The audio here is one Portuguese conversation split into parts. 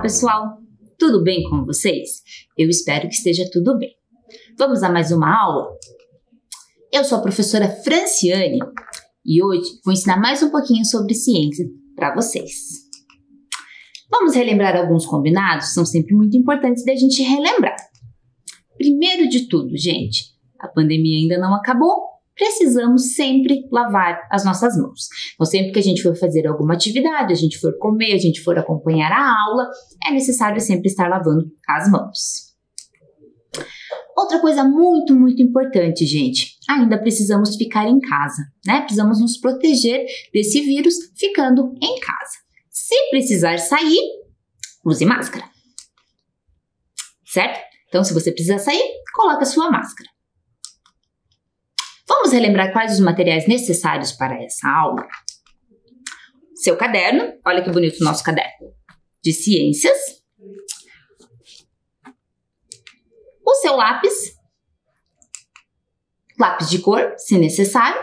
pessoal! Tudo bem com vocês? Eu espero que esteja tudo bem. Vamos a mais uma aula? Eu sou a professora Franciane e hoje vou ensinar mais um pouquinho sobre ciência para vocês. Vamos relembrar alguns combinados? São sempre muito importantes da gente relembrar. Primeiro de tudo, gente, a pandemia ainda não acabou. Precisamos sempre lavar as nossas mãos. Então, sempre que a gente for fazer alguma atividade, a gente for comer, a gente for acompanhar a aula, é necessário sempre estar lavando as mãos. Outra coisa muito importante, gente, ainda precisamos ficar em casa, né? Precisamos nos proteger desse vírus ficando em casa. Se precisar sair, use máscara, certo? Então, se você precisar sair, coloque a sua máscara. Vamos relembrar quais os materiais necessários para essa aula? Seu caderno, olha que bonito o nosso caderno de ciências. O seu lápis de cor, se necessário.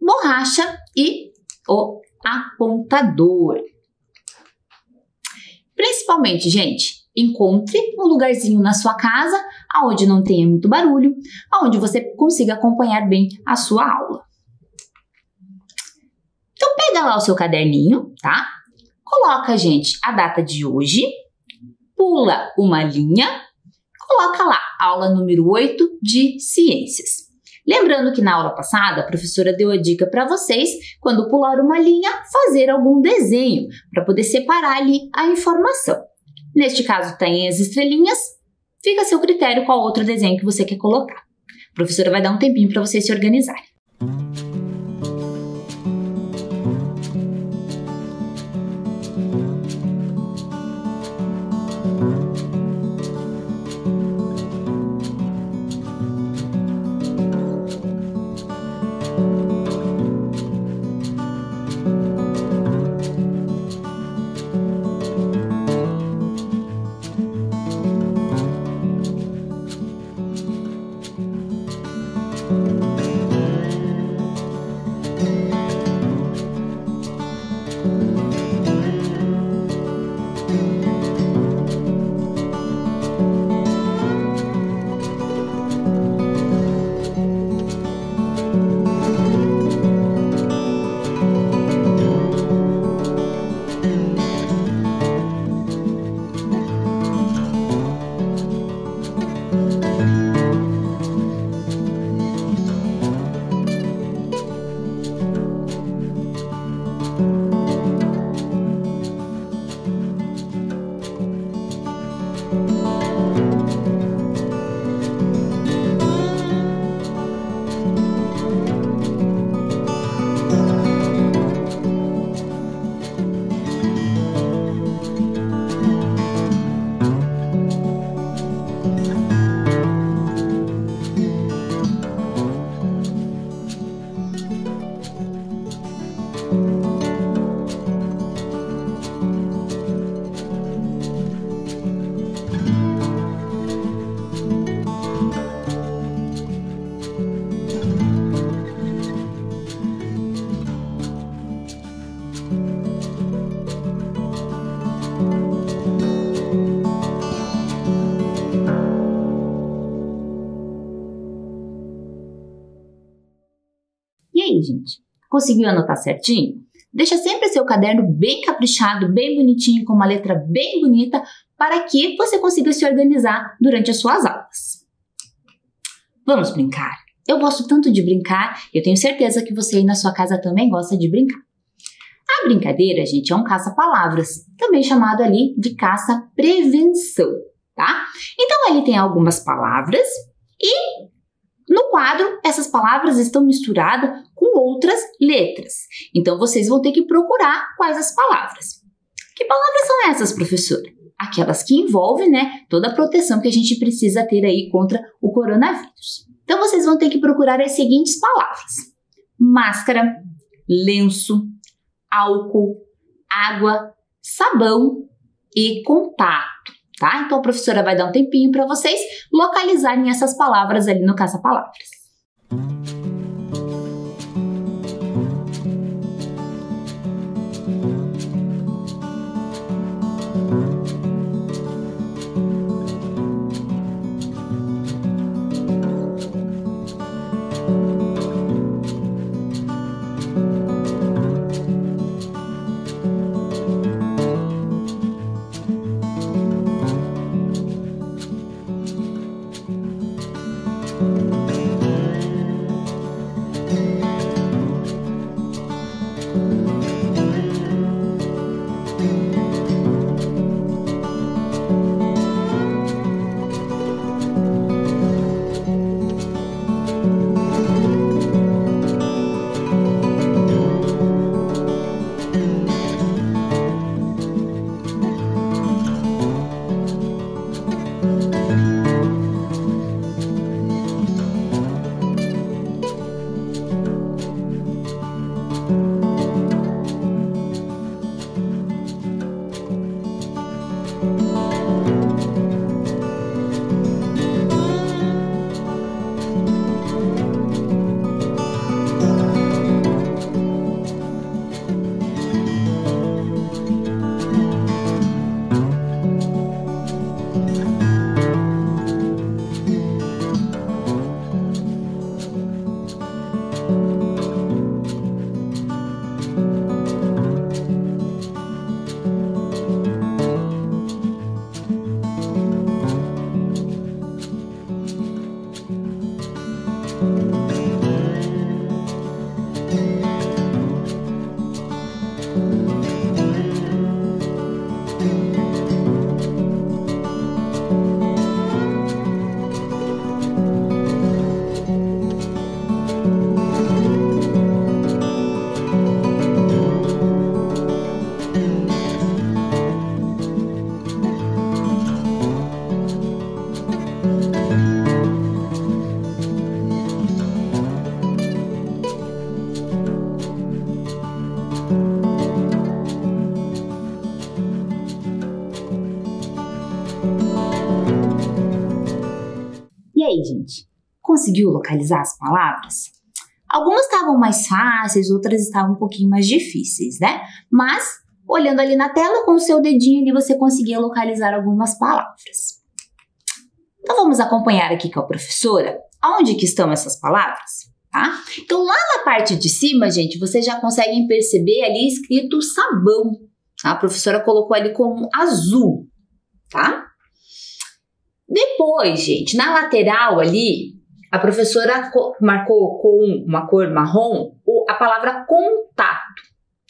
Borracha e o apontador. Principalmente, gente, encontre um lugarzinho na sua casa onde não tenha muito barulho, onde você consiga acompanhar bem a sua aula. Então, pega lá o seu caderninho, tá? Coloca, gente, a data de hoje, pula uma linha, coloca lá, aula número 8 de ciências. Lembrando que na aula passada, a professora deu a dica para vocês, quando pular uma linha, fazer algum desenho, para poder separar ali a informação. Neste caso, tem as estrelinhas, fica a seu critério qual outro desenho que você quer colocar. A professora vai dar um tempinho para vocês se organizarem. E aí, gente? Conseguiu anotar certinho? Deixa sempre seu caderno bem caprichado, bem bonitinho, com uma letra bem bonita, para que você consiga se organizar durante as suas aulas. Vamos brincar? Eu gosto tanto de brincar, eu tenho certeza que você aí na sua casa também gosta de brincar. A brincadeira, gente, é um caça-palavras, também chamado ali de caça-prevenção, tá? Então, ali tem algumas palavras e no quadro, essas palavras estão misturadas com outras letras. Então, vocês vão ter que procurar quais as palavras. Que palavras são essas, professora? Aquelas que envolvem, né, toda a proteção que a gente precisa ter aí contra o coronavírus. Então, vocês vão ter que procurar as seguintes palavras: máscara, lenço, álcool, água, sabão e contato. Tá? Então, a professora vai dar um tempinho para vocês localizarem essas palavras ali no caça-palavras. E aí, gente? Conseguiu localizar as palavras? Algumas estavam mais fáceis, outras estavam um pouquinho mais difíceis, né? Mas, olhando ali na tela, com o seu dedinho ali, você conseguia localizar algumas palavras. Então, vamos acompanhar aqui com a professora aonde que estão essas palavras, tá? Então, lá na parte de cima, gente, vocês já conseguem perceber ali escrito sabão. A professora colocou ali como azul, tá? Depois, gente, na lateral ali, a professora marcou com uma cor marrom a palavra contato.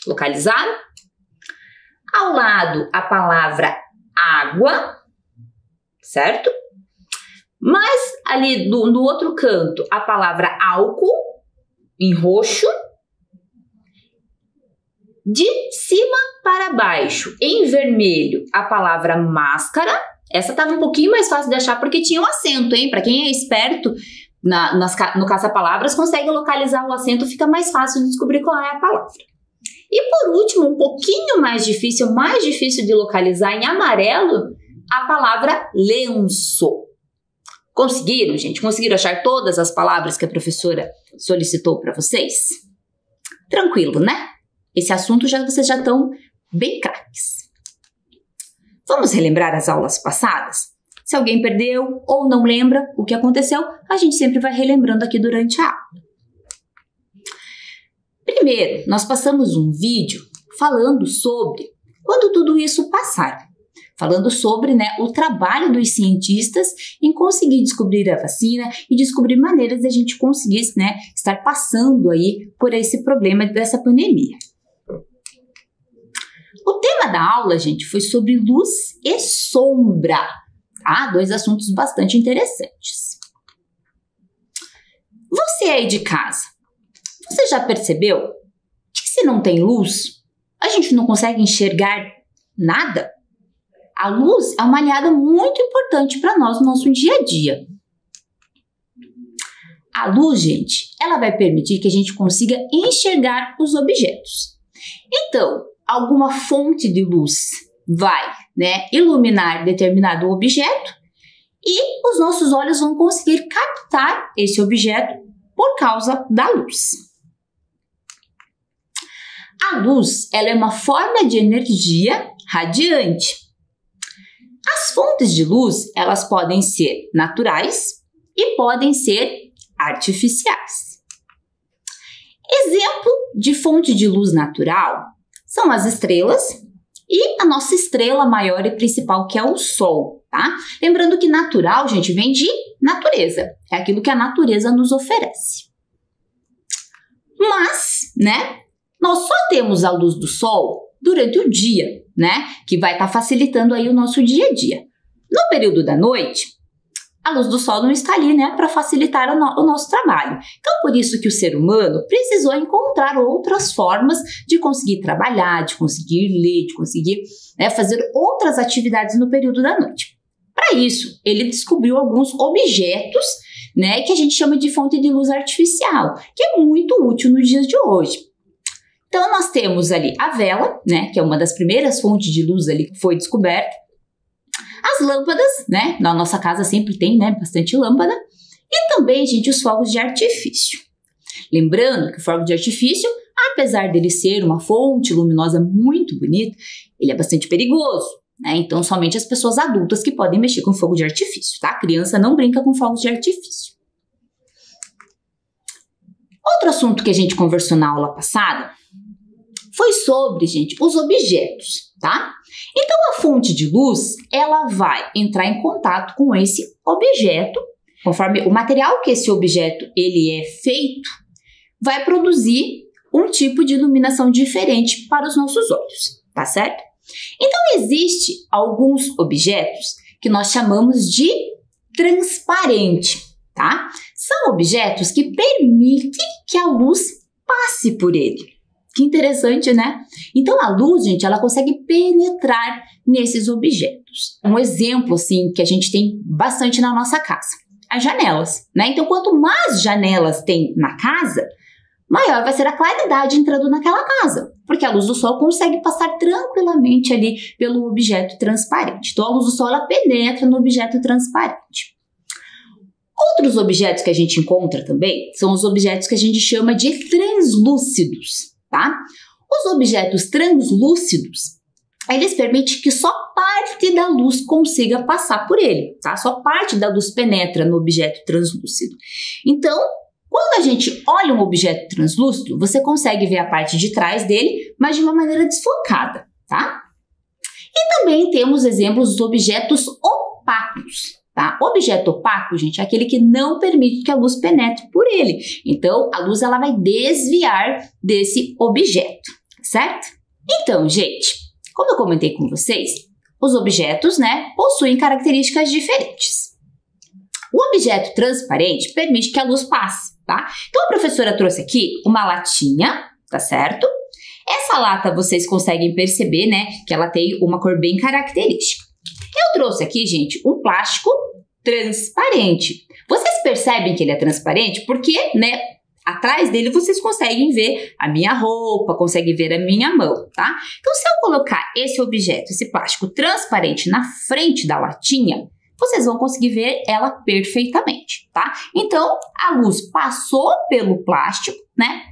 Localizaram? Ao lado, a palavra água, certo? Mas ali no outro canto, a palavra álcool, em roxo. De cima para baixo, em vermelho, a palavra máscara. Essa estava um pouquinho mais fácil de achar porque tinha um acento, hein? Para quem é esperto no caça-palavras, consegue localizar o acento, fica mais fácil de descobrir qual é a palavra. E por último, um pouquinho mais difícil de localizar em amarelo, a palavra lenço. Conseguiram, gente? Conseguiram achar todas as palavras que a professora solicitou para vocês? Tranquilo, né? Esse assunto vocês já estão bem craques. Vamos relembrar as aulas passadas? Se alguém perdeu ou não lembra o que aconteceu, a gente sempre vai relembrando aqui durante a aula. Primeiro, nós passamos um vídeo falando sobre quando tudo isso passar. Falando sobre, né, o trabalho dos cientistas em conseguir descobrir a vacina e descobrir maneiras de a gente conseguir, né, estar passando aí por esse problema dessa pandemia. O tema da aula, gente, foi sobre luz e sombra, tá? Dois assuntos bastante interessantes. Você aí de casa, você já percebeu que se não tem luz, a gente não consegue enxergar nada? A luz é uma aliada muito importante para nós no nosso dia a dia. A luz, gente, ela vai permitir que a gente consiga enxergar os objetos. Então, alguma fonte de luz vai, né, iluminar determinado objeto e os nossos olhos vão conseguir captar esse objeto por causa da luz. A luz, ela é uma forma de energia radiante. As fontes de luz, elas podem ser naturais e podem ser artificiais. Exemplo de fonte de luz natural são as estrelas e a nossa estrela maior e principal, que é o Sol, tá? Lembrando que natural, gente, vem de natureza. É aquilo que a natureza nos oferece. Mas, né, nós só temos a luz do Sol durante o dia, né? Que vai estar facilitando aí o nosso dia a dia. No período da noite, a luz do sol não está ali, né? Para facilitar o nosso trabalho. Então, por isso que o ser humano precisou encontrar outras formas de conseguir trabalhar, de conseguir ler, de conseguir, né, fazer outras atividades no período da noite. Para isso, ele descobriu alguns objetos, né? Que a gente chama de fonte de luz artificial, que é muito útil nos dias de hoje. Então, nós temos ali a vela, né, que é uma das primeiras fontes de luz ali que foi descoberta. As lâmpadas, né, na nossa casa sempre tem, né, bastante lâmpada. E também, gente, os fogos de artifício. Lembrando que o fogo de artifício, apesar dele ser uma fonte luminosa muito bonita, ele é bastante perigoso, né? Então, somente as pessoas adultas que podem mexer com fogo de artifício, tá? A criança não brinca com fogos de artifício. Outro assunto que a gente conversou na aula passada foi sobre, gente, os objetos, tá? Então, a fonte de luz, ela vai entrar em contato com esse objeto, conforme o material que esse objeto ele é feito, vai produzir um tipo de iluminação diferente para os nossos olhos, tá certo? Então, existe alguns objetos que nós chamamos de transparente, tá? São objetos que permitem que a luz passe por ele. Que interessante, né? Então, a luz, gente, ela consegue penetrar nesses objetos. Um exemplo, assim, que a gente tem bastante na nossa casa, as janelas, né? Então, quanto mais janelas tem na casa, maior vai ser a claridade entrando naquela casa, porque a luz do sol consegue passar tranquilamente ali pelo objeto transparente. Então, a luz do sol ela penetra no objeto transparente. Outros objetos que a gente encontra também são os objetos que a gente chama de translúcidos, tá? Os objetos translúcidos, eles permitem que só parte da luz consiga passar por ele, tá? Só parte da luz penetra no objeto translúcido. Então, quando a gente olha um objeto translúcido, você consegue ver a parte de trás dele, mas de uma maneira desfocada, tá? E também temos exemplos dos objetos opacos, tá? Objeto opaco, gente, é aquele que não permite que a luz penetre por ele. Então, a luz ela vai desviar desse objeto, certo? Então, gente, como eu comentei com vocês, os objetos, né, possuem características diferentes. O objeto transparente permite que a luz passe, tá? Então, a professora trouxe aqui uma latinha, tá certo? Essa lata vocês conseguem perceber, né, que ela tem uma cor bem característica. Eu trouxe aqui, gente, um plástico transparente. Vocês percebem que ele é transparente porque, né, atrás dele vocês conseguem ver a minha roupa, conseguem ver a minha mão, tá? Então, se eu colocar esse objeto, esse plástico transparente na frente da latinha, vocês vão conseguir ver ela perfeitamente, tá? Então, a luz passou pelo plástico, né?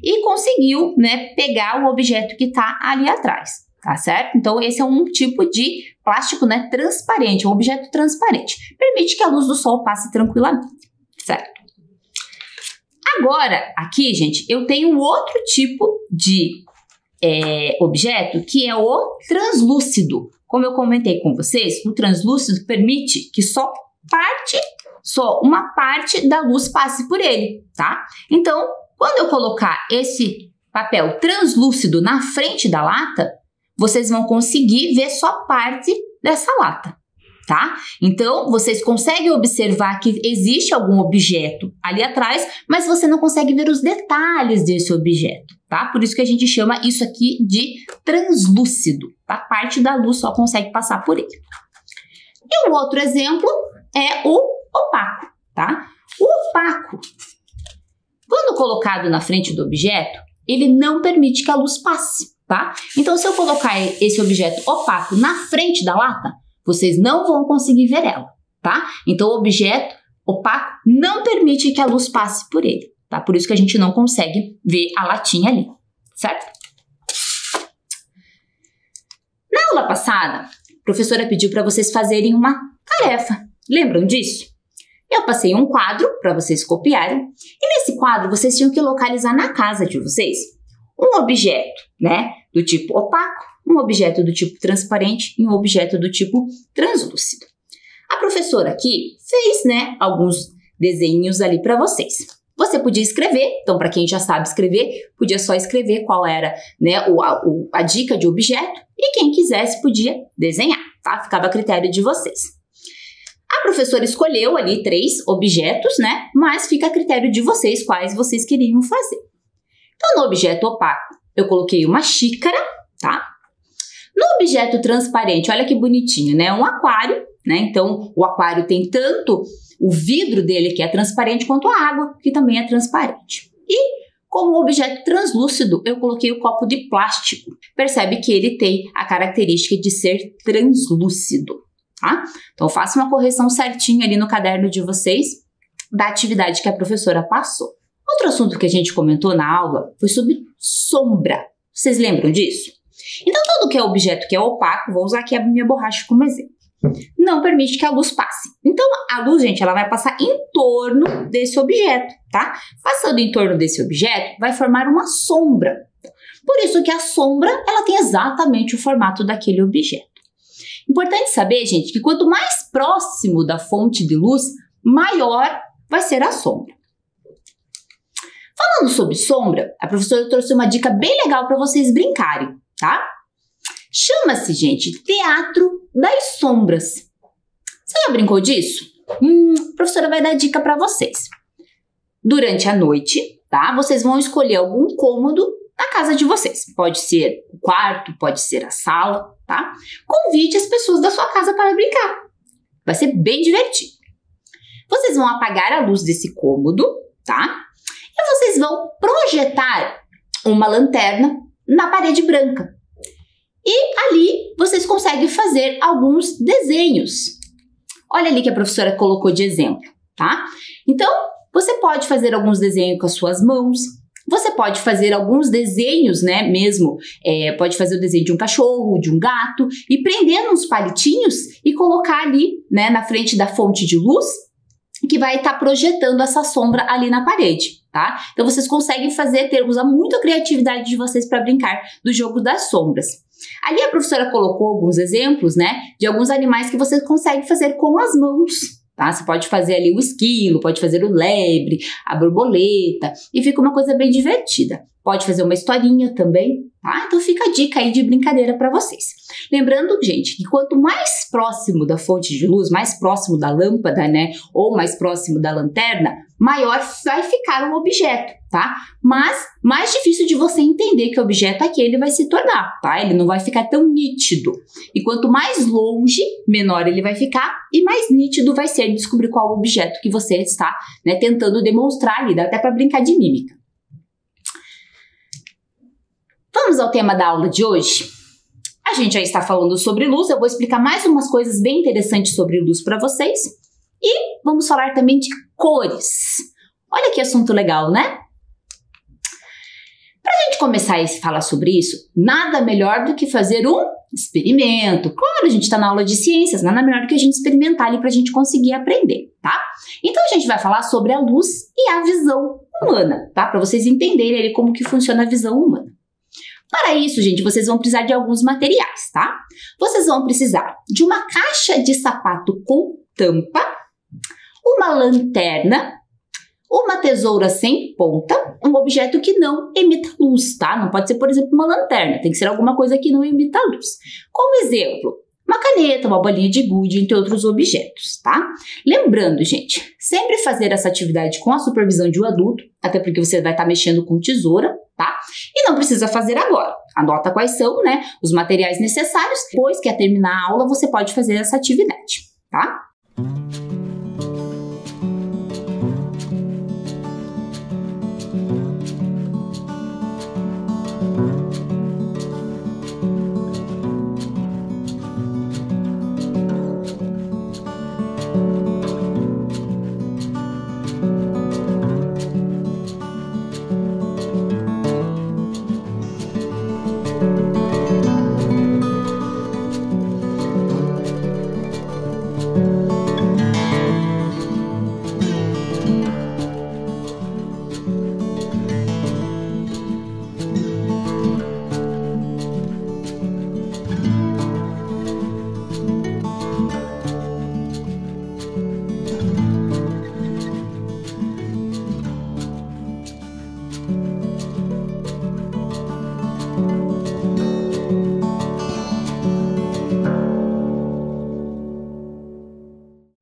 E conseguiu, né, pegar o objeto que tá ali atrás, tá certo? Então, esse é um tipo de plástico, né, transparente, um objeto transparente. Permite que a luz do sol passe tranquilamente, certo? Agora, aqui, gente, eu tenho um outro tipo de objeto que é o translúcido. Como eu comentei com vocês, o translúcido permite que só uma parte da luz passe por ele, tá? Então, quando eu colocar esse papel translúcido na frente da lata, vocês vão conseguir ver só parte dessa lata, tá? Então, vocês conseguem observar que existe algum objeto ali atrás, mas você não consegue ver os detalhes desse objeto, tá? Por isso que a gente chama isso aqui de translúcido, tá? Parte da luz só consegue passar por ele. E o outro exemplo é o opaco, tá? O opaco, quando colocado na frente do objeto, ele não permite que a luz passe, tá? Então, se eu colocar esse objeto opaco na frente da lata, vocês não vão conseguir ver ela, tá? Então, o objeto opaco não permite que a luz passe por ele, tá? Por isso que a gente não consegue ver a latinha ali, certo? Na aula passada, a professora pediu para vocês fazerem uma tarefa. Lembram disso? Eu passei um quadro para vocês copiarem e nesse quadro vocês tinham que localizar na casa de vocês um objeto, né, do tipo opaco, um objeto do tipo transparente e um objeto do tipo translúcido. A professora aqui fez, né, alguns desenhos ali para vocês. Você podia escrever, então para quem já sabe escrever, podia só escrever qual era, né, a dica de objeto e quem quisesse podia desenhar, tá? Ficava a critério de vocês. A professora escolheu ali 3 objetos, né, mas fica a critério de vocês quais vocês queriam fazer. Então, no objeto opaco, eu coloquei uma xícara, tá? No objeto transparente, olha que bonitinho, né? Um aquário, né? Então, o aquário tem tanto o vidro dele, que é transparente, quanto a água, que também é transparente. E, como objeto translúcido, eu coloquei o copo de plástico. Percebe que ele tem a característica de ser translúcido, tá? Então, faça uma correção certinha ali no caderno de vocês da atividade que a professora passou. Outro assunto que a gente comentou na aula foi sobre sombra. Vocês lembram disso? Então, todo que é objeto que é opaco, vou usar aqui a minha borracha como exemplo, não permite que a luz passe. Então, a luz, gente, ela vai passar em torno desse objeto, tá? Passando em torno desse objeto, vai formar uma sombra. Por isso que a sombra, ela tem exatamente o formato daquele objeto. Importante saber, gente, que quanto mais próximo da fonte de luz, maior vai ser a sombra. Falando sobre sombra, a professora trouxe uma dica bem legal para vocês brincarem, tá? Chama-se, gente, Teatro das Sombras. Você já brincou disso? A professora vai dar dica para vocês. Durante a noite, tá? Vocês vão escolher algum cômodo na casa de vocês. Pode ser o quarto, pode ser a sala, tá? Convide as pessoas da sua casa para brincar. Vai ser bem divertido. Vocês vão apagar a luz desse cômodo, tá? E Vocês vão projetar uma lanterna na parede branca. E ali vocês conseguem fazer alguns desenhos. Olha ali que a professora colocou de exemplo, tá? Então, você pode fazer alguns desenhos com as suas mãos. Você pode fazer alguns desenhos, né, mesmo, pode fazer o desenho de um cachorro, de um gato, e prender uns palitinhos e colocar ali, né, na frente da fonte de luz, que vai estar projetando essa sombra ali na parede, tá? Então, vocês conseguem usar muito a criatividade de vocês para brincar do jogo das sombras. Ali a professora colocou alguns exemplos, né, de alguns animais que você consegue fazer com as mãos, tá? Você pode fazer ali o esquilo, pode fazer o lebre, a borboleta, e fica uma coisa bem divertida. Pode fazer uma historinha também, tá? Então fica a dica aí de brincadeira para vocês. Lembrando, gente, que quanto mais próximo da fonte de luz, mais próximo da lâmpada, né, ou mais próximo da lanterna, maior vai ficar o objeto, tá? Mas mais difícil de você entender que objeto aquele vai se tornar, tá? Ele não vai ficar tão nítido. E quanto mais longe, menor ele vai ficar e mais nítido vai ser descobrir qual objeto que você está, né, tentando demonstrar ali. Dá até para brincar de mímica. Vamos ao tema da aula de hoje? A gente já está falando sobre luz, eu vou explicar mais umas coisas bem interessantes sobre luz para vocês. E vamos falar também de cores. Olha que assunto legal, né? Para a gente começar a falar sobre isso, nada melhor do que fazer um experimento. Claro, a gente está na aula de ciências, nada melhor do que a gente experimentar ali para a gente conseguir aprender, tá? Então a gente vai falar sobre a luz e a visão humana, tá? Para vocês entenderem ali como que funciona a visão humana. Para isso, gente, vocês vão precisar de alguns materiais, tá? Vocês vão precisar de uma caixa de sapato com tampa, uma lanterna, uma tesoura sem ponta, um objeto que não emita luz, tá? Não pode ser, por exemplo, uma lanterna, tem que ser alguma coisa que não emita luz. Como exemplo, uma caneta, uma bolinha de gude, entre outros objetos, tá? Lembrando, gente, sempre fazer essa atividade com a supervisão de um adulto, até porque você vai estar mexendo com tesoura, tá? E não precisa fazer agora. Anota quais são, né, os materiais necessários. Depois que terminar a aula, você pode fazer essa atividade, tá?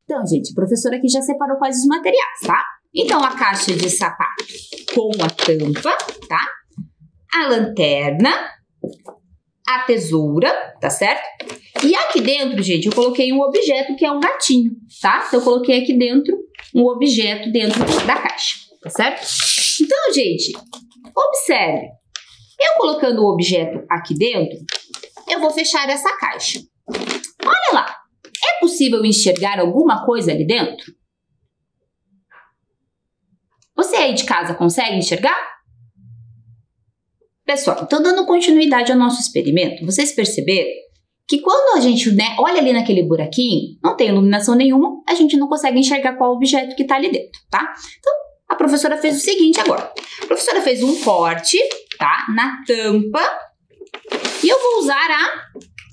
Então, gente, a professora aqui já separou quais os materiais, tá? Então, a caixa de sapato com a tampa, tá? A lanterna, a tesoura, tá certo? E aqui dentro, gente, eu coloquei um objeto que é um gatinho, tá? Então, eu coloquei aqui dentro um objeto dentro da caixa, tá certo? Então, gente, observe. Eu colocando o objeto aqui dentro, eu vou fechar essa caixa. Olha lá. É possível enxergar alguma coisa ali dentro? Você aí de casa consegue enxergar? Pessoal, então dando continuidade ao nosso experimento, vocês perceberam que quando a gente, né, olha ali naquele buraquinho, não tem iluminação nenhuma, a gente não consegue enxergar qual objeto que está ali dentro, tá? Então, a professora fez o seguinte agora. A professora fez um corte, tá, na tampa e eu vou usar a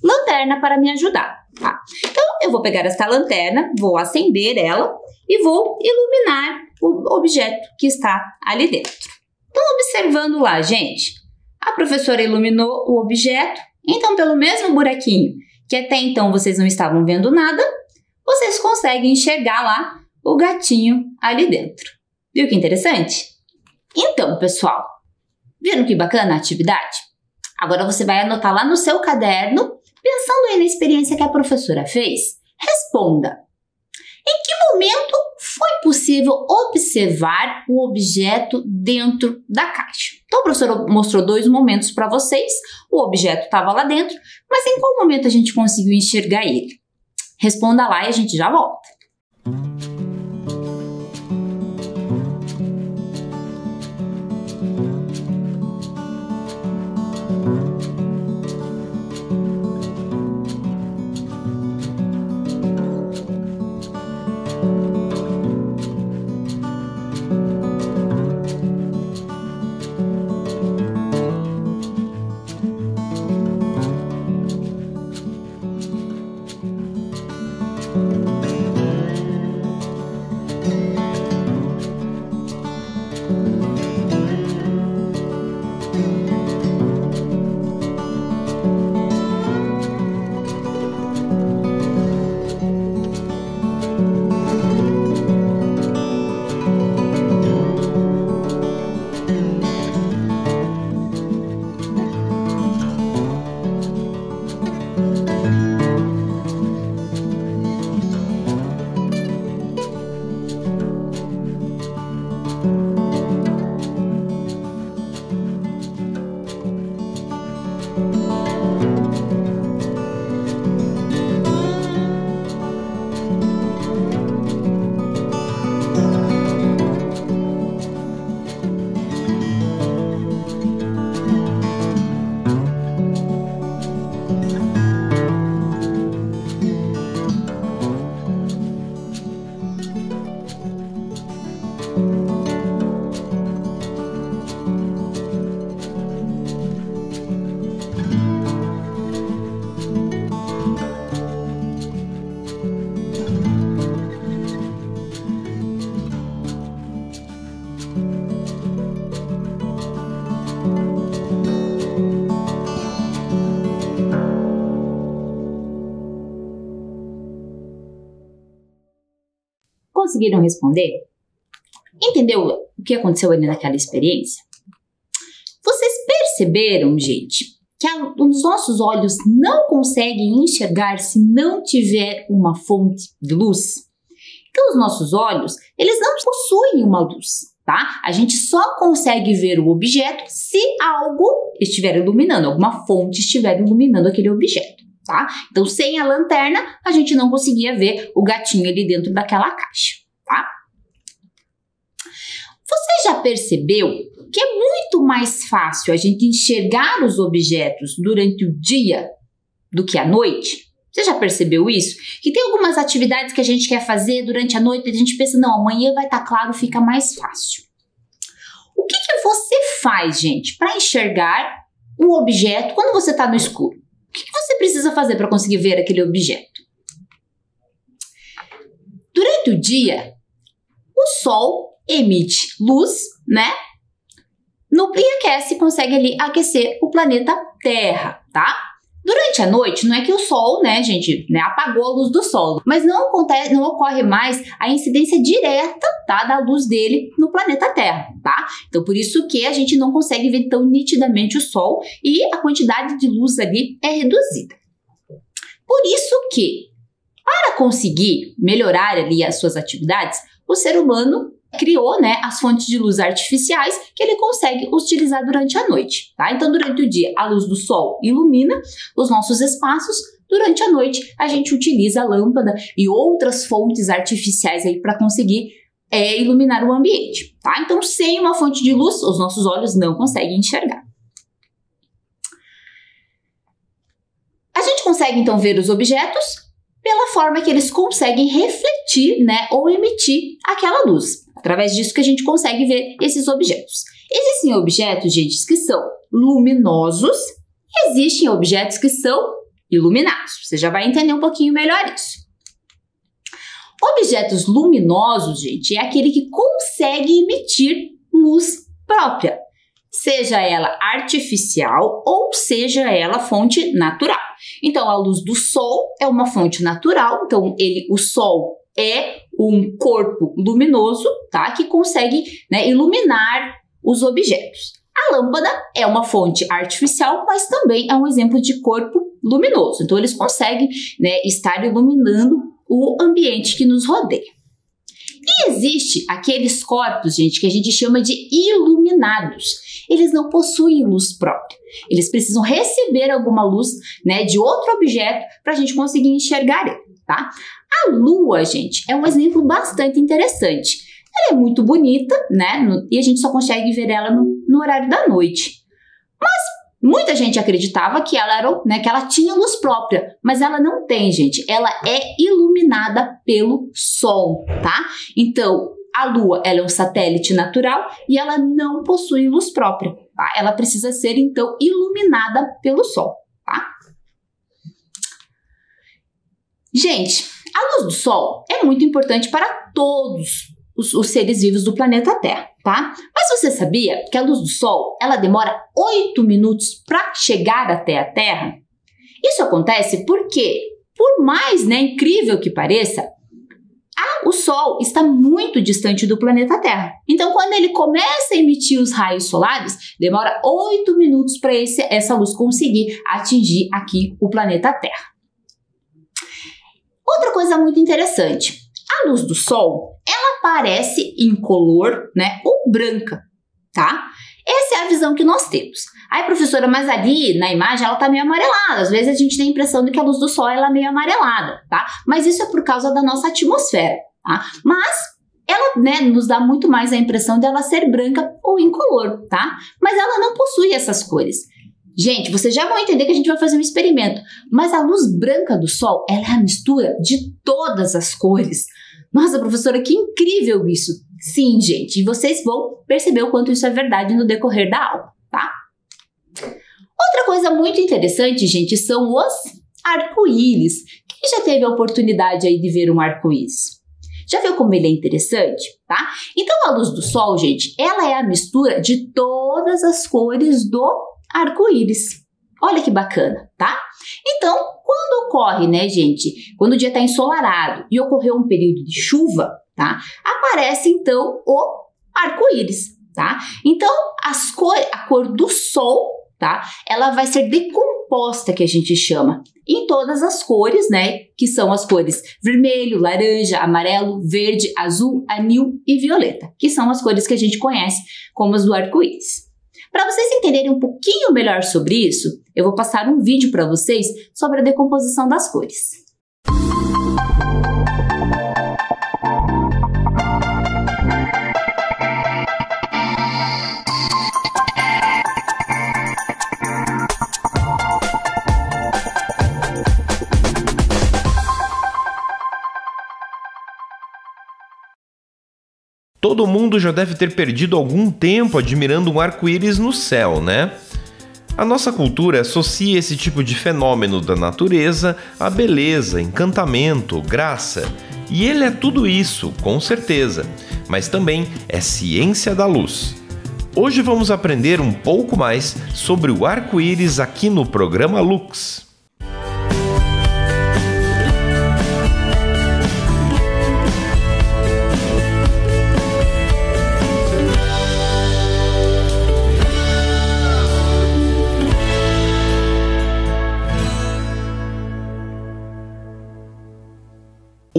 lanterna para me ajudar. Tá? Então, eu vou pegar esta lanterna, vou acender ela e vou iluminar o objeto que está ali dentro. Então, observando lá, gente, a professora iluminou o objeto, então, pelo mesmo buraquinho que até então vocês não estavam vendo nada, vocês conseguem enxergar lá o gatinho ali dentro. Viu que interessante? Então, pessoal, viram que bacana a atividade? Agora você vai anotar lá no seu caderno. Pensando aí na experiência que a professora fez, responda. Em que momento foi possível observar o objeto dentro da caixa. Então, o professor mostrou 2 momentos para vocês. O objeto estava lá dentro, mas em qual momento a gente conseguiu enxergar ele? Responda lá e a gente já volta. Conseguiram responder? Entendeu o que aconteceu ali naquela experiência? Vocês perceberam, gente, que os nossos olhos não conseguem enxergar se não tiver uma fonte de luz? Então, os nossos olhos, eles não possuem uma luz, tá? A gente só consegue ver o objeto se algo estiver iluminando, alguma fonte estiver iluminando aquele objeto, tá? Então, sem a lanterna, a gente não conseguia ver o gatinho ali dentro daquela caixa, tá? Você já percebeu que é muito mais fácil a gente enxergar os objetos durante o dia do que à noite? Você já percebeu isso? Que tem algumas atividades que a gente quer fazer durante a noite e a gente pensa, não, amanhã vai estar claro, fica mais fácil. O que você faz, gente, para enxergar um objeto quando você está no escuro? O que você precisa fazer para conseguir ver aquele objeto? Durante o dia, o sol emite luz, né? E aquece, consegue ali aquecer o planeta Terra, tá? Durante a noite, não é que o sol, né, gente, né, apagou a luz do sol, mas não ocorre mais a incidência direta, tá, da luz dele no planeta Terra, tá? Então, por isso que a gente não consegue ver tão nitidamente o sol e a quantidade de luz ali é reduzida. Por isso que, para conseguir melhorar ali as suas atividades, o ser humano criou, né, as fontes de luz artificiais que ele consegue utilizar durante a noite, tá? Então, durante o dia, a luz do sol ilumina os nossos espaços. Durante a noite, a gente utiliza a lâmpada e outras fontes artificiais aí para conseguir iluminar o ambiente, tá? Então, sem uma fonte de luz, os nossos olhos não conseguem enxergar. A gente consegue, então, ver os objetos pela forma que eles conseguem refletir, né, ou emitir aquela luz. Através disso que a gente consegue ver esses objetos. Existem objetos, gente, que são luminosos, existem objetos que são iluminados. Você já vai entender um pouquinho melhor isso. Objetos luminosos, gente, é aquele que consegue emitir luz própria, seja ela artificial ou seja ela fonte natural. Então, a luz do sol é uma fonte natural, então o sol é um corpo luminoso, tá? Que consegue, né, iluminar os objetos. A lâmpada é uma fonte artificial, mas também é um exemplo de corpo luminoso. Então, eles conseguem, né, estar iluminando o ambiente que nos rodeia. E existe aqueles corpos, gente, que a gente chama de iluminados. Eles não possuem luz própria. Eles precisam receber alguma luz, né, de outro objeto para a gente conseguir enxergar ele, tá? A Lua, gente, é um exemplo bastante interessante. Ela é muito bonita, né, e a gente só consegue ver ela no horário da noite. Mas muita gente acreditava que ela era, né, que ela tinha luz própria, mas ela não tem, gente. Ela é iluminada pelo Sol, tá? Então, a Lua, ela é um satélite natural e ela não possui luz própria, tá? Ela precisa ser, então, iluminada pelo Sol, tá? Gente, a luz do Sol é muito importante para todos os seres vivos do planeta Terra, tá? Mas você sabia que a luz do Sol, ela demora 8 minutos para chegar até a Terra? Isso acontece porque, por mais, né, incrível que pareça, o Sol está muito distante do planeta Terra. Então, quando ele começa a emitir os raios solares, demora 8 minutos para essa luz conseguir atingir aqui o planeta Terra. Outra coisa muito interessante, a luz do Sol, ela aparece incolor, né, ou branca, tá? Essa é a visão que nós temos. Aí, professora, mas ali na imagem ela tá meio amarelada. Às vezes a gente tem a impressão de que a luz do Sol ela é meio amarelada, tá? Mas isso é por causa da nossa atmosfera, tá? Mas ela, né, nos dá muito mais a impressão dela ser branca ou incolor, tá? Mas ela não possui essas cores. Gente, vocês já vão entender que a gente vai fazer um experimento, mas a luz branca do Sol, ela é a mistura de todas as cores. Nossa, professora, que incrível isso! Sim, gente, e vocês vão perceber o quanto isso é verdade no decorrer da aula, tá? Outra coisa muito interessante, gente, são os arco-íris. Quem já teve a oportunidade aí de ver um arco-íris? Já viu como ele é interessante, tá? Então, a luz do Sol, gente, ela é a mistura de todas as cores do arco-íris. Olha que bacana, tá? Então, quando ocorre, né, gente, quando o dia está ensolarado e ocorreu um período de chuva, tá? Aparece, então, o arco-íris, tá? Então, a cor do Sol, tá? Ela vai ser decomposta, que a gente chama, em todas as cores, né? Que são as cores vermelho, laranja, amarelo, verde, azul, anil e violeta, que são as cores que a gente conhece como as do arco-íris. Para vocês entenderem um pouquinho melhor sobre isso, eu vou passar um vídeo para vocês sobre a decomposição das cores. Todo mundo já deve ter perdido algum tempo admirando um arco-íris no céu, né? A nossa cultura associa esse tipo de fenômeno da natureza a beleza, encantamento, graça. E ele é tudo isso, com certeza, mas também é ciência da luz. Hoje vamos aprender um pouco mais sobre o arco-íris aqui no programa Lux.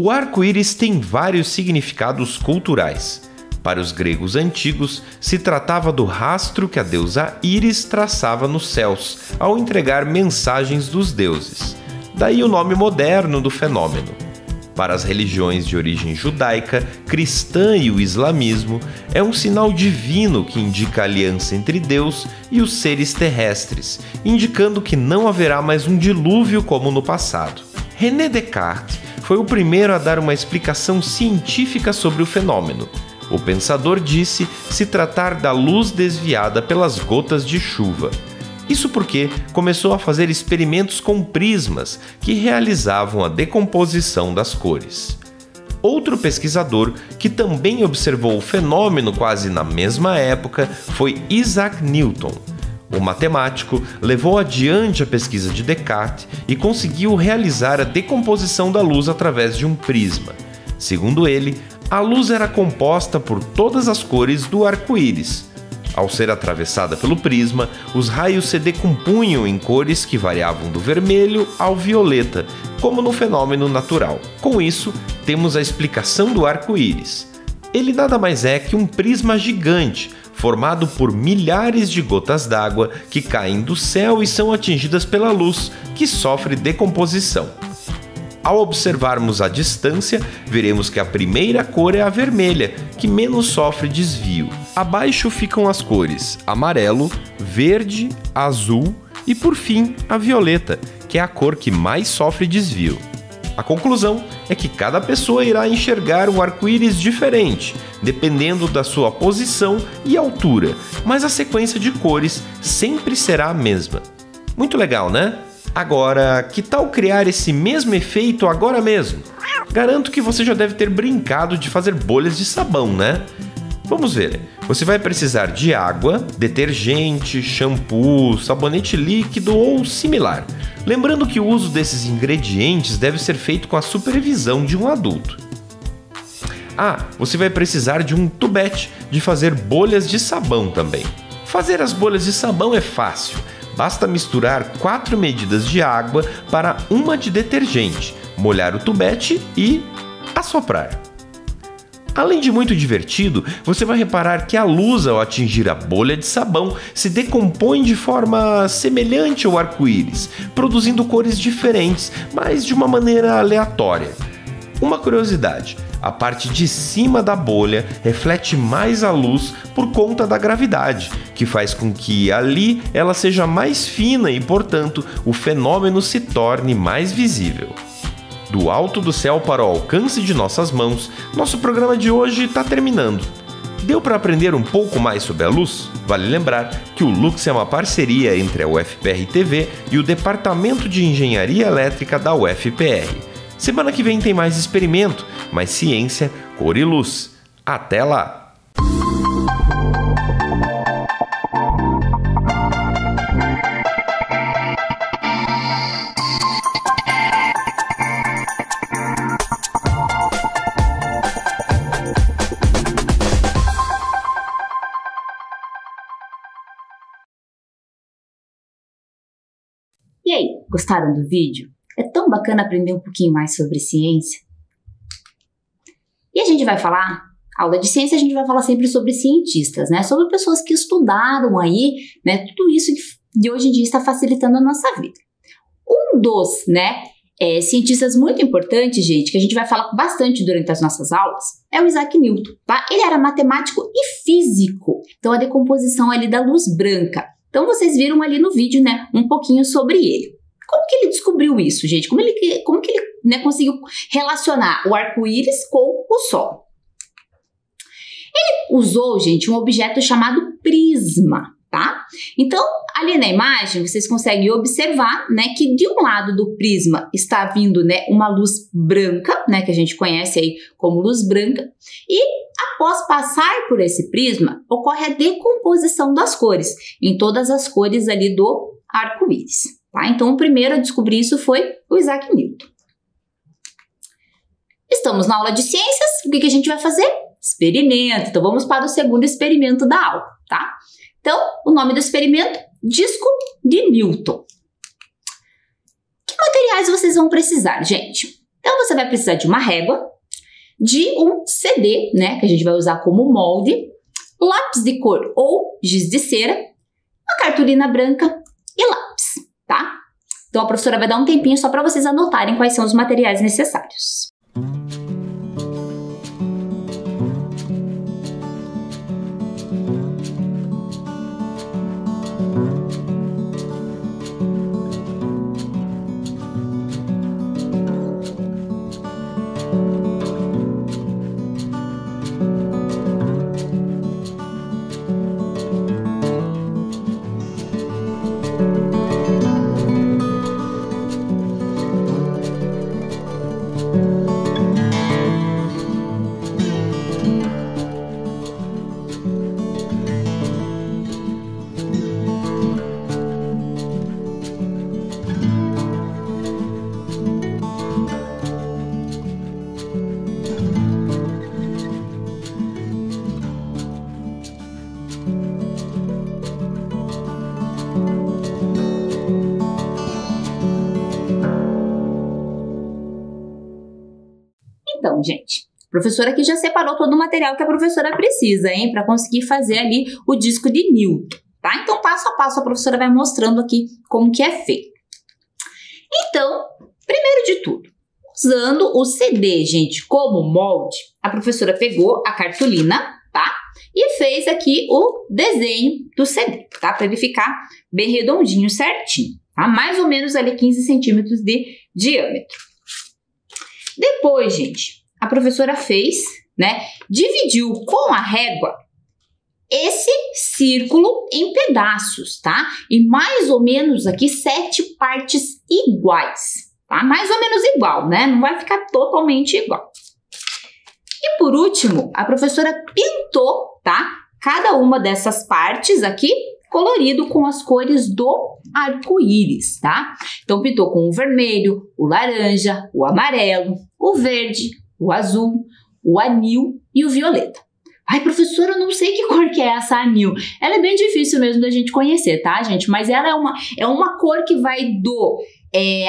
O arco-íris tem vários significados culturais. Para os gregos antigos, se tratava do rastro que a deusa Íris traçava nos céus ao entregar mensagens dos deuses. Daí o nome moderno do fenômeno. Para as religiões de origem judaica, cristã e o islamismo, é um sinal divino que indica a aliança entre Deus e os seres terrestres, indicando que não haverá mais um dilúvio como no passado. René Descartes foi o primeiro a dar uma explicação científica sobre o fenômeno. O pensador disse se tratar da luz desviada pelas gotas de chuva. Isso porque começou a fazer experimentos com prismas que realizavam a decomposição das cores. Outro pesquisador que também observou o fenômeno quase na mesma época foi Isaac Newton. O matemático levou adiante a pesquisa de Descartes e conseguiu realizar a decomposição da luz através de um prisma. Segundo ele, a luz era composta por todas as cores do arco-íris. Ao ser atravessada pelo prisma, os raios se decompunham em cores que variavam do vermelho ao violeta, como no fenômeno natural. Com isso, temos a explicação do arco-íris. Ele nada mais é que um prisma gigante, formado por milhares de gotas d'água que caem do céu e são atingidas pela luz, que sofre decomposição. Ao observarmos a distância, veremos que a primeira cor é a vermelha, que menos sofre desvio. Abaixo ficam as cores amarelo, verde, azul e, por fim, a violeta, que é a cor que mais sofre desvio. A conclusão é que cada pessoa irá enxergar um arco-íris diferente, dependendo da sua posição e altura, mas a sequência de cores sempre será a mesma. Muito legal, né? Agora, que tal criar esse mesmo efeito agora mesmo? Garanto que você já deve ter brincado de fazer bolhas de sabão, né? Vamos ver. Você vai precisar de água, detergente, shampoo, sabonete líquido ou similar. Lembrando que o uso desses ingredientes deve ser feito com a supervisão de um adulto. Você vai precisar de um tubete de fazer bolhas de sabão também. Fazer as bolhas de sabão é fácil. Basta misturar 4 medidas de água para 1 de detergente, molhar o tubete e assoprar. Além de muito divertido, você vai reparar que a luz, ao atingir a bolha de sabão, se decompõe de forma semelhante ao arco-íris, produzindo cores diferentes, mas de uma maneira aleatória. Uma curiosidade: a parte de cima da bolha reflete mais a luz por conta da gravidade, que faz com que ali ela seja mais fina e, portanto, o fenômeno se torne mais visível. Do alto do céu para o alcance de nossas mãos, nosso programa de hoje está terminando. Deu para aprender um pouco mais sobre a luz? Vale lembrar que o Lux é uma parceria entre a UFPR-TV e o Departamento de Engenharia Elétrica da UFPR. Semana que vem tem mais experimento, mais ciência, cor e luz. Até lá! E aí, gostaram do vídeo? É tão bacana aprender um pouquinho mais sobre ciência. E a gente vai falar, aula de ciência, a gente vai falar sempre sobre cientistas, né? Sobre pessoas que estudaram aí, né? Tudo isso que de hoje em dia está facilitando a nossa vida. Um dos, cientistas muito importantes, gente, que a gente vai falar bastante durante as nossas aulas, é o Isaac Newton, tá? Ele era matemático e físico. Então, a decomposição ali da luz branca. Então, vocês viram ali no vídeo, né, um pouquinho sobre ele. Como que ele descobriu isso, gente? Como que ele conseguiu relacionar o arco-íris com o Sol? Ele usou, gente, um objeto chamado prisma, tá? Então, ali na imagem, vocês conseguem observar, né, que de um lado do prisma está vindo, né, uma luz branca, né, que a gente conhece aí como luz branca, e após passar por esse prisma, ocorre a decomposição das cores, em todas as cores ali do arco-íris, tá? Então, o primeiro a descobrir isso foi o Isaac Newton. Estamos na aula de ciências, o que a gente vai fazer? Experimento. Então, vamos para o segundo experimento da aula, tá? Então, o nome do experimento, disco de Newton. Que materiais vocês vão precisar, gente? Então, você vai precisar de uma régua, de um CD, né, que a gente vai usar como molde, lápis de cor ou giz de cera, uma cartolina branca e lápis, tá? Então, a professora vai dar um tempinho só para vocês anotarem quais são os materiais necessários. Então, gente, A professora aqui já separou todo o material que a professora precisa, hein, para conseguir fazer ali o disco de Newton, tá? Então, passo a passo, a professora vai mostrando aqui como que é feito. Então, primeiro de tudo, usando o CD, gente, como molde, a professora pegou a cartolina, tá? E fez aqui o desenho do CD, tá? Para ele ficar bem redondinho, certinho, tá? Mais ou menos ali 15 centímetros de diâmetro. Depois, gente, a professora fez, né? Dividiu com a régua esse círculo em pedaços, tá? E mais ou menos aqui 7 partes iguais, tá? Mais ou menos igual, né? Não vai ficar totalmente igual. E por último, a professora pintou, tá? Cada uma dessas partes aqui colorido com as cores do arco-íris, tá? Então pintou com o vermelho, o laranja, o amarelo, o verde, o azul, o anil e o violeta. Ai, professora, eu não sei que cor que é essa anil. Ela é bem difícil mesmo da gente conhecer, tá, gente? Mas ela é uma cor que vai do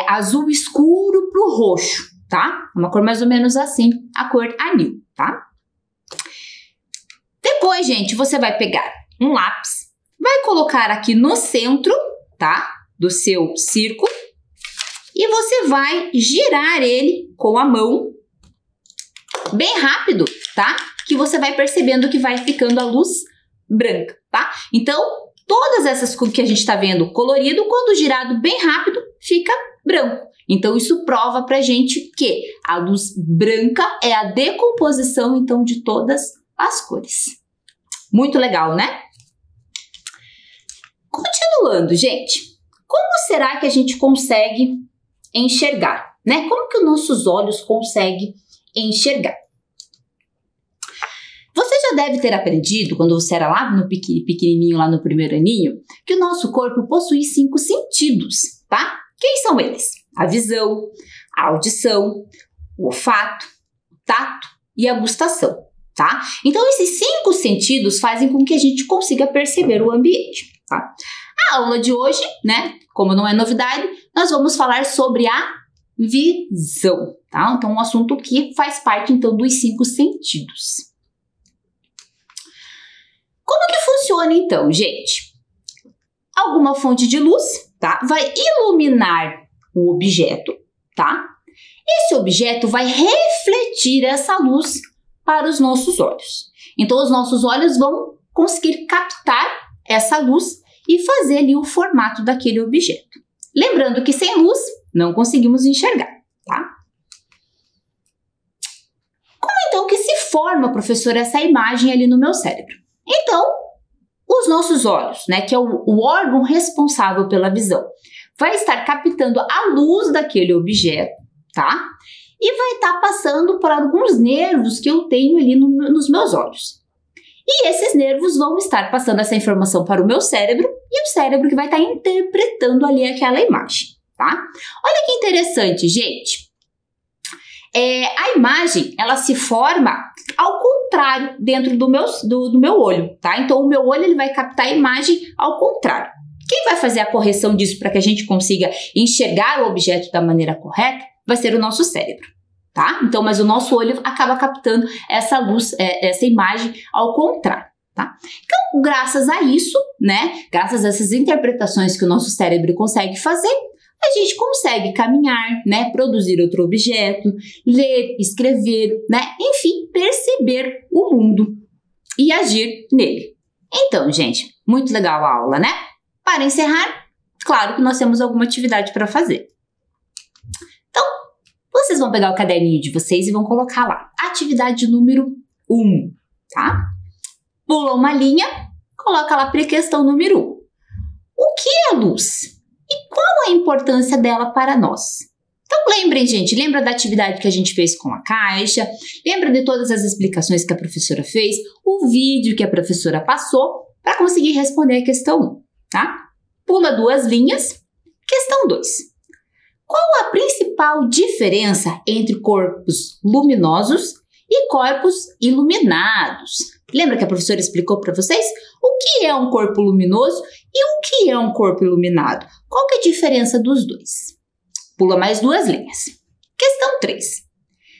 azul escuro pro roxo, tá? É uma cor mais ou menos assim, a cor anil, tá? Depois, gente, você vai pegar um lápis, vai colocar aqui no centro, tá? Do seu círculo e você vai girar ele com a mão bem rápido, tá? Que você vai percebendo que vai ficando a luz branca, tá? Então, todas essas cores que a gente tá vendo colorido, quando girado bem rápido, fica branco. Então, isso prova pra gente que a luz branca é a decomposição, então, de todas as cores. Muito legal, né? Continuando, gente. Como será que a gente consegue enxergar, né? Como que os nossos olhos conseguem enxergar? Você já deve ter aprendido, quando você era lá no pequenininho, lá no primeiro aninho, que o nosso corpo possui 5 sentidos, tá? Quem são eles? A visão, a audição, o olfato, o tato e a gustação, tá? Então, esses 5 sentidos fazem com que a gente consiga perceber o ambiente, tá? A aula de hoje, né, como não é novidade, nós vamos falar sobre a visão, tá? Então, um assunto que faz parte, então, dos 5 sentidos. Como que funciona, então, gente? Alguma fonte de luz, tá? Vai iluminar o objeto, tá? Esse objeto vai refletir essa luz para os nossos olhos. Então, os nossos olhos vão conseguir captar essa luz e fazer ali o formato daquele objeto. Lembrando que sem luz não conseguimos enxergar, tá? Como então que se forma, professora, essa imagem ali no meu cérebro? Então, os nossos olhos, né, que é o órgão responsável pela visão, vai estar captando a luz daquele objeto, tá? E vai estar passando por alguns nervos que eu tenho ali nos meus olhos. E esses nervos vão estar passando essa informação para o meu cérebro e o cérebro que vai estar interpretando ali aquela imagem, tá? Olha que interessante, gente. A imagem, ela se forma ao contrário dentro do meu olho, tá? Então, o meu olho ele vai captar a imagem ao contrário. Quem vai fazer a correção disso para que a gente consiga enxergar o objeto da maneira correta vai ser o nosso cérebro, tá? Então, mas o nosso olho acaba captando essa luz, essa imagem ao contrário, tá? Então, graças a isso, né? Graças a essas interpretações que o nosso cérebro consegue fazer, a gente consegue caminhar, né, produzir outro objeto, ler, escrever, né, enfim, perceber o mundo e agir nele. Então, gente, muito legal a aula, né? Para encerrar, claro que nós temos alguma atividade para fazer. Então, vocês vão pegar o caderninho de vocês e vão colocar lá, atividade número 1, tá? Pula uma linha, coloca lá para a questão número 1. O que é a luz? E qual a importância dela para nós? Então lembrem, gente, lembra da atividade que a gente fez com a caixa, lembra de todas as explicações que a professora fez, o vídeo que a professora passou para conseguir responder a questão 1, tá? Pula 2 linhas. Questão 2. Qual a principal diferença entre corpos luminosos e corpos iluminados? Lembra que a professora explicou para vocês o que é um corpo luminoso e o que é um corpo iluminado? Qual que é a diferença dos dois? Pula mais 2 linhas. Questão 3.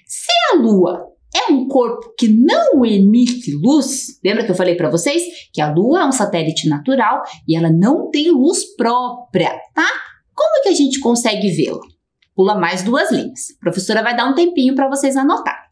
Se a Lua é um corpo que não emite luz. Lembra que eu falei para vocês que a Lua é um satélite natural e ela não tem luz própria, tá? Como é que a gente consegue vê-la? Pula mais 2 linhas. A professora vai dar um tempinho para vocês anotarem.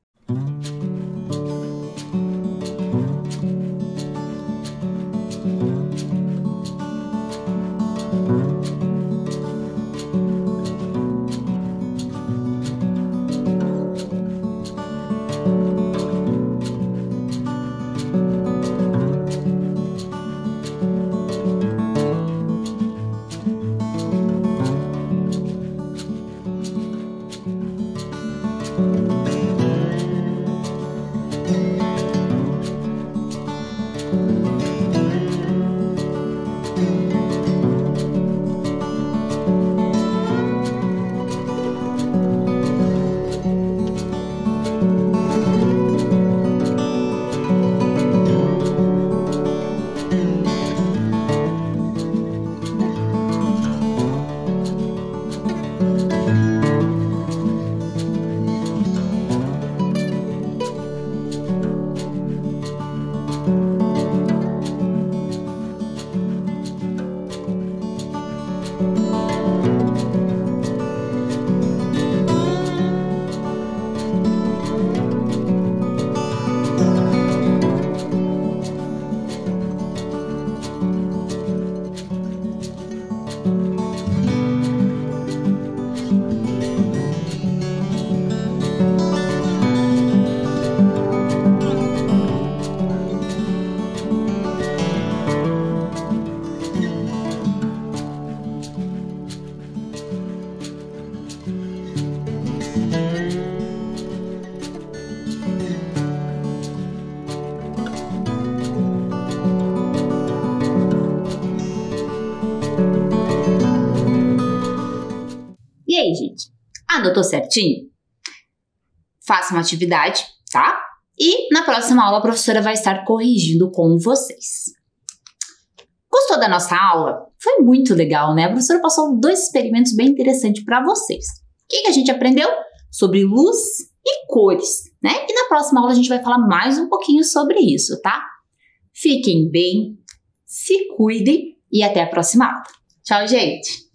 E aí, gente? Anotou certinho? Faça uma atividade, tá? E na próxima aula a professora vai estar corrigindo com vocês. Gostou da nossa aula? Foi muito legal, né? A professora passou 2 experimentos bem interessantes para vocês. O que a gente aprendeu? Sobre luz e cores, né? E na próxima aula a gente vai falar mais um pouquinho sobre isso, tá? Fiquem bem, se cuidem e até a próxima aula. Tchau, gente!